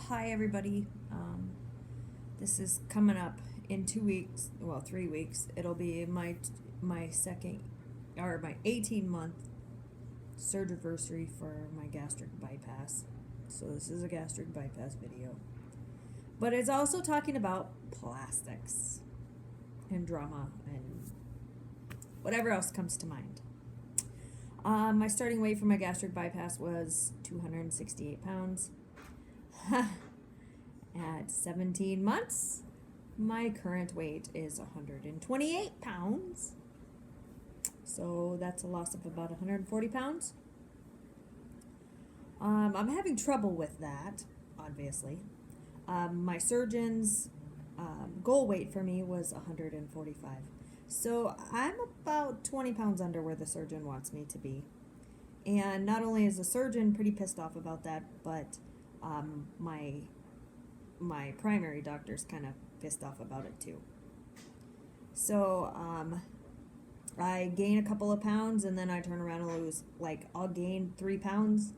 Hi everybody. This is coming up in 2 weeks. Well, 3 weeks. It'll be my second or my 18-month surgery for my gastric bypass. So this is a gastric bypass video, but it's also talking about plastics and drama and whatever else comes to mind. My starting weight for my gastric bypass was 268 pounds. At 17 months, my current weight is 128 pounds. So that's a loss of about 140 pounds. I'm having trouble with that, obviously. My surgeon's goal weight for me was 145. So I'm about 20 pounds under where the surgeon wants me to be. And not only is the surgeon pretty pissed off about that, but my primary doctor's kind of pissed off about it too. So I gain a couple of pounds and then I turn around and lose, I'll gain 3 pounds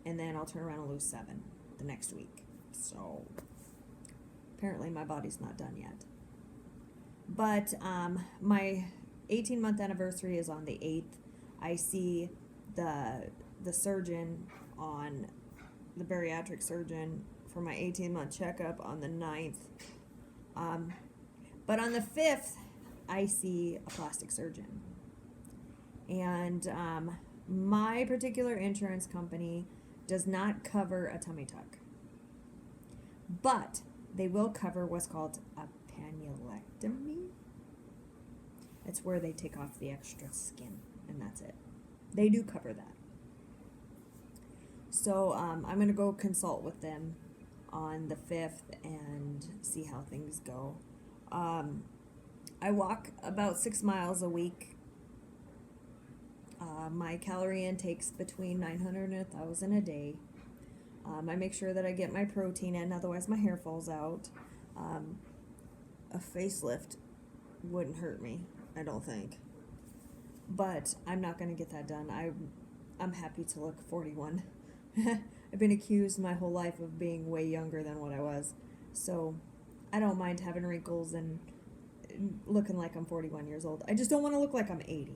and then I'll turn around and lose 7 the next week. So apparently my body's not done yet. But my 18-month anniversary is on the 8th. I see the surgeon on the bariatric surgeon for my 18-month checkup on the 9th. But on the 5th, I see a plastic surgeon. And my particular insurance company does not cover a tummy tuck. But they will cover what's called a panulectomy. It's where they take off the extra skin, and that's it. They do cover that. So I'm going to go consult with them on the 5th and see how things go. I walk about 6 miles a week. My calorie intake's between 900 and 1,000 a day. I make sure that I get my protein in, otherwise my hair falls out. A facelift wouldn't hurt me, I don't think. But I'm not going to get that done. I'm happy to look 41. I've been accused my whole life of being way younger than what I was. So I don't mind having wrinkles and looking like I'm 41 years old. I just don't want to look like I'm 80.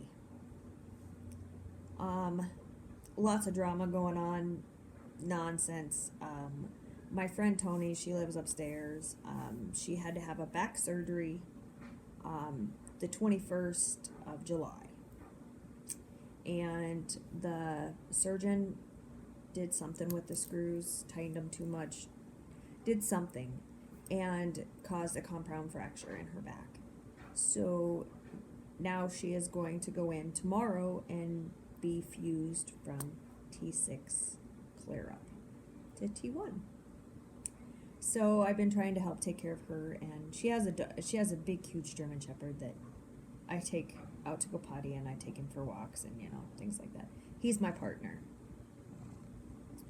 Lots of drama going on. Nonsense. My friend Tony, she lives upstairs. She had to have a back surgery the 21st of July. And the surgeon did something with the screws, tightened them too much, did something, and caused a compound fracture in her back. So now she is going to go in tomorrow and be fused from T6 clear up to T1. So I've been trying to help take care of her, and she has a big, huge German Shepherd that I take out to go potty, and I take him for walks and things like that. He's my partner.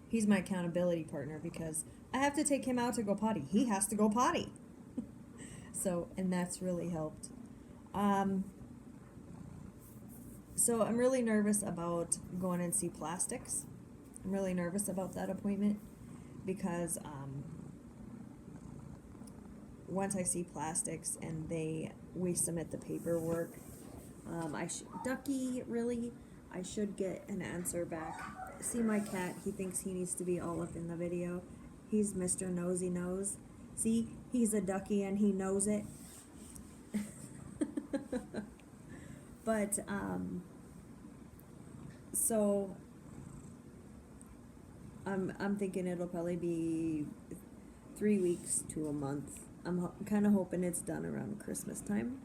He's my accountability partner because I have to take him out to go potty. He has to go potty. So, and that's really helped. So I'm really nervous about going and see plastics. I'm really nervous about that appointment because once I see plastics and we submit the paperwork, Ducky, really, I should get an answer back. See my cat, he thinks he needs to be all up in the video. He's Mr. Nosy Nose. See, he's a ducky and he knows it. But, so, I'm thinking it'll probably be 3 weeks to a month. I'm kind of hoping it's done around Christmas time.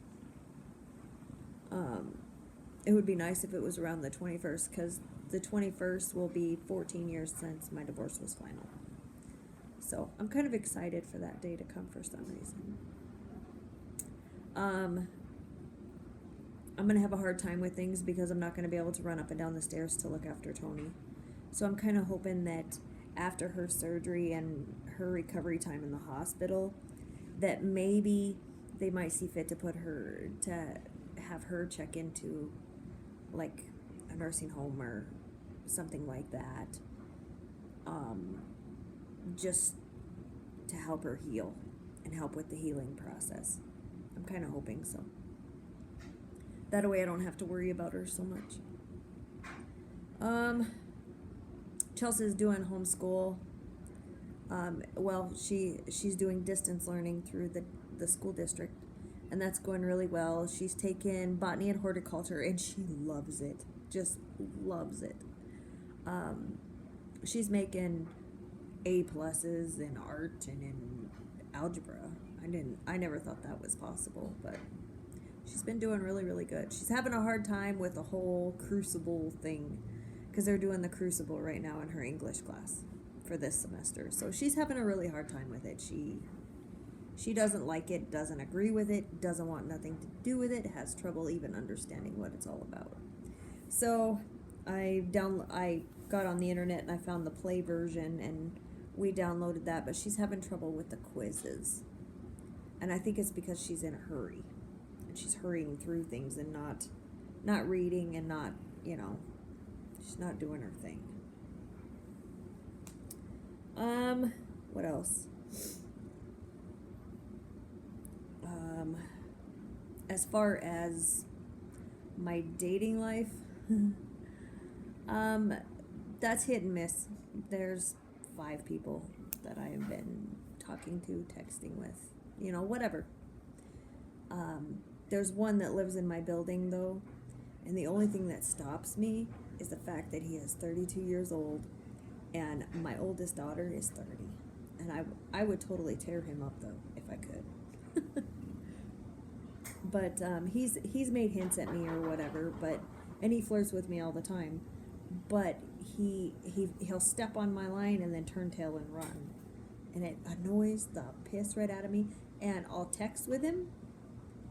It would be nice if it was around the 21st, because the 21st will be 14 years since my divorce was final. So I'm kind of excited for that day to come for some reason. I'm going to have a hard time with things because I'm not going to be able to run up and down the stairs to look after Tony. So I'm kind of hoping that after her surgery and her recovery time in the hospital, that maybe they might see fit to have her check into like a nursing home or something like that. Just to help her heal and help with the healing process. I'm kind of hoping so. That way I don't have to worry about her so much. Chelsea's doing homeschool. Well, she's doing distance learning through the school district, and that's going really well. She's taken botany and horticulture, and she loves it. Just loves it. She's making A pluses in art and in algebra. I never thought that was possible, but she's been doing really, really good. She's having a hard time with the whole crucible thing, because they're doing the crucible right now in her English class for this semester. So she's having a really hard time with it. She doesn't like it, doesn't agree with it, doesn't want nothing to do with it, has trouble even understanding what it's all about. So I got on the internet and I found the play version and we downloaded that, but she's having trouble with the quizzes. And I think it's because she's in a hurry. And she's hurrying through things and not reading and not, she's not doing her thing. What else? As far as my dating life, that's hit and miss. There's 5 people that I have been talking to, texting with, whatever. There's one that lives in my building though, and the only thing that stops me is the fact that he is 32 years old and my oldest daughter is 30. And I would totally tear him up though if I could. But he's made hints at me or whatever, and he flirts with me all the time. But he'll step on my line and then turn tail and run. And it annoys the piss right out of me. And I'll text with him,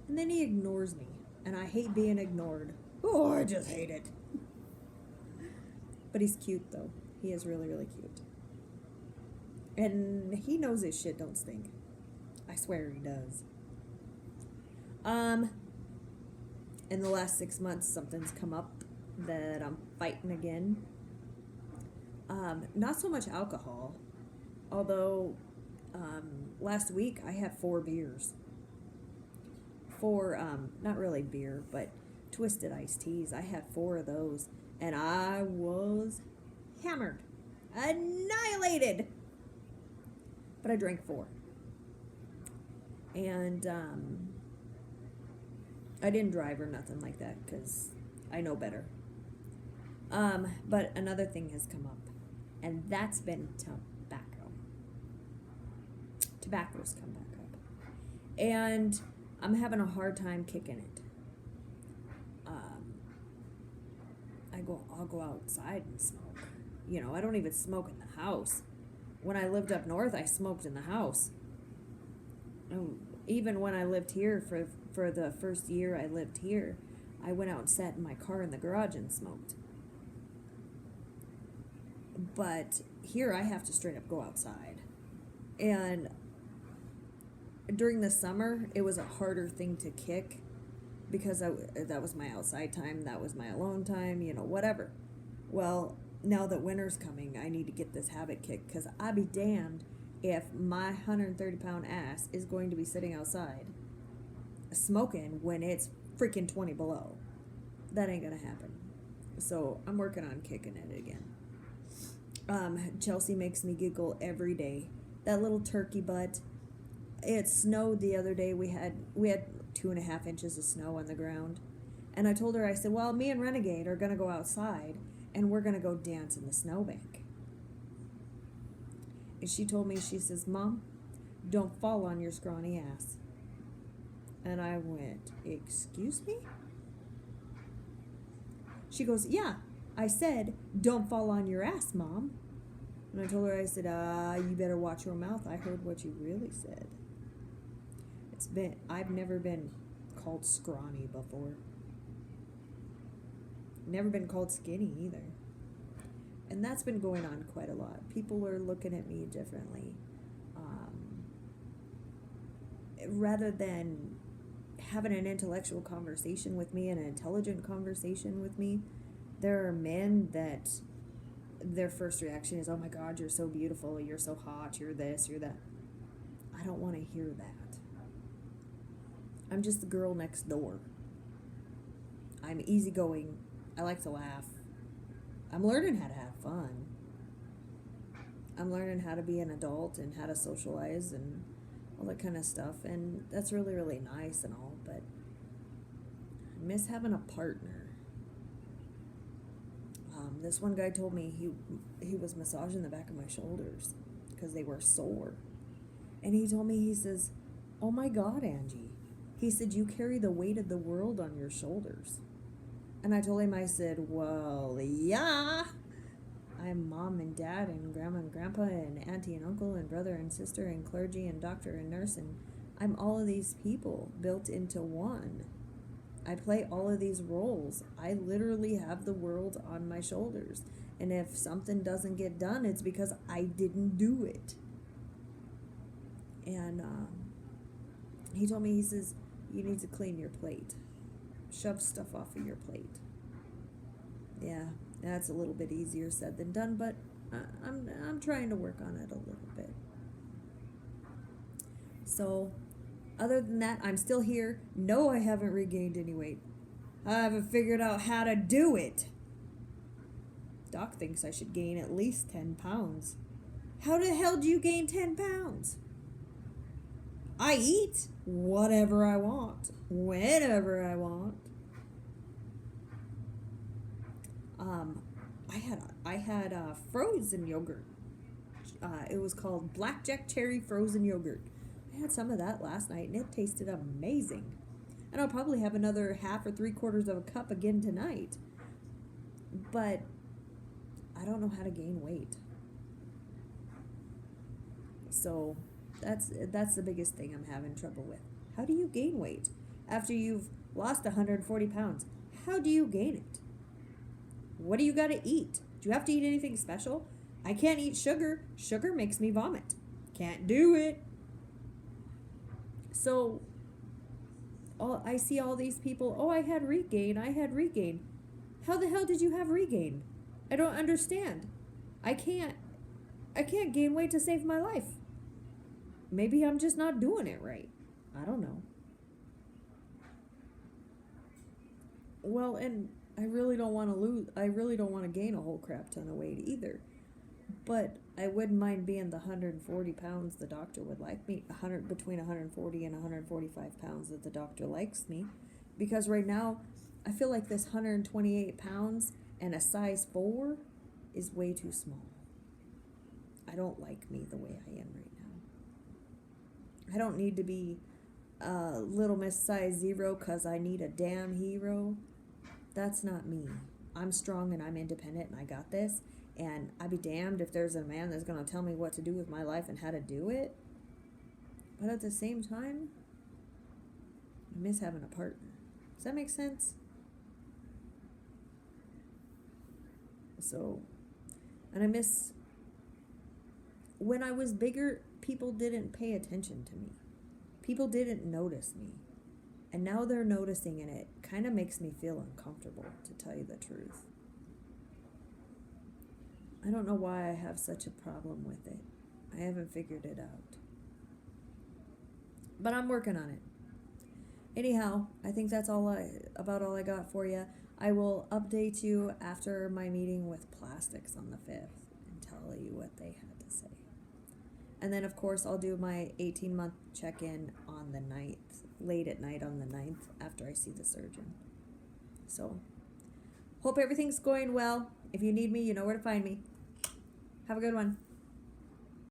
and then he ignores me. And I hate being ignored. Oh, I just hate it. But he's cute though. He is really, really cute. And he knows his shit don't stink. I swear he does. In the last 6 months, something's come up that I'm fighting again. Not so much alcohol, although last week I had 4 beers. 4, not really beer, but twisted iced teas. I had 4 of those, and I was hammered, annihilated. But I drank 4. And I didn't drive or nothing like that because I know better. But another thing has come up, and that's been tobacco. Tobacco's come back up. And I'm having a hard time kicking it. I'll go outside and smoke. I don't even smoke in the house. When I lived up north, I smoked in the house. Even when I lived here for the first year I lived here, I went out and sat in my car in the garage and smoked. But here I have to straight up go outside. And during the summer, it was a harder thing to kick because that was my outside time, that was my alone time, whatever. Well, now that winter's coming, I need to get this habit kicked because I'll be damned if my 130-pound ass is going to be sitting outside smoking when it's freaking 20 below. That ain't gonna happen. So I'm working on kicking it again. Chelsea makes me giggle every day. That little turkey butt. It snowed the other day. We had 2.5 inches of snow on the ground. And I told her, I said, well, me and Renegade are gonna go outside and we're gonna go dance in the snowbank. And she told me, she says, Mom, don't fall on your scrawny ass. And I went, excuse me? She goes, yeah, I said, don't fall on your ass, Mom. And I told her, I said, you better watch your mouth. I heard what you really said. I've never been called scrawny before. Never been called skinny either. And that's been going on quite a lot. People are looking at me differently. Rather than having an intellectual conversation with me and an intelligent conversation with me, there are men that their first reaction is, oh my God, you're so beautiful, you're so hot, you're this, you're that. I don't want to hear that. I'm just the girl next door. I'm easygoing. I like to laugh. I'm learning how to have fun. I'm learning how to be an adult and how to socialize and all that kind of stuff. And that's really, really nice and all, but I miss having a partner. This one guy told me he was massaging the back of my shoulders because they were sore. And he told me, he says, "Oh my God, Angie." He said, "You carry the weight of the world on your shoulders." And I told him, I said, "Well, yeah. I'm mom and dad and grandma and grandpa and auntie and uncle and brother and sister and clergy and doctor and nurse, and I'm all of these people built into one. I play all of these roles. I literally have the world on my shoulders. And if something doesn't get done, it's because I didn't do it." And he told me, he says, "You need to clean your plate. Shove stuff off of your plate." Yeah, that's a little bit easier said than done, but I'm trying to work on it a little bit. So, other than that, I'm still here. No, I haven't regained any weight. I haven't figured out how to do it. Doc thinks I should gain at least 10 pounds. How the hell do you gain 10 pounds? I eat whatever I want, whenever I want. I had frozen yogurt. It was called Blackjack Cherry Frozen Yogurt. I had some of that last night, and it tasted amazing. And I'll probably have another half or 3/4 of a cup again tonight. But I don't know how to gain weight. So that's the biggest thing I'm having trouble with. How do you gain weight? After you've lost 140 pounds, how do you gain it? What do you got to eat? Do you have to eat anything special? I can't eat sugar. Sugar makes me vomit. Can't do it. So, I see all these people, "Oh, I had regain. How the hell did you have regain? I don't understand. I can't gain weight to save my life. Maybe I'm just not doing it right. I don't know." Well, and I really don't want to gain a whole crap ton of weight either. But I wouldn't mind being the 140 pounds the doctor would like me, between 140 and 145 pounds that the doctor likes me. Because right now, I feel like this 128 pounds and a size 4 is way too small. I don't like me the way I am right now. I don't need to be Little Miss size 0 because I need a damn hero. That's not me. I'm strong and I'm independent and I got this. And I'd be damned if there's a man that's going to tell me what to do with my life and how to do it. But at the same time, I miss having a partner. Does that make sense? So, and I miss, when I was bigger, people didn't pay attention to me. People didn't notice me. And now they're noticing, and it kind of makes me feel uncomfortable, to tell you the truth. I don't know why I have such a problem with it. I haven't figured it out. But I'm working on it. Anyhow, I think that's about all I got for you. I will update you after my meeting with Plastics on the 5th and tell you what they had to say. And then, of course, I'll do my 18-month check-in on the 9th, late at night on the 9th, after I see the surgeon. So, hope everything's going well. If you need me, you know where to find me. Have a good one.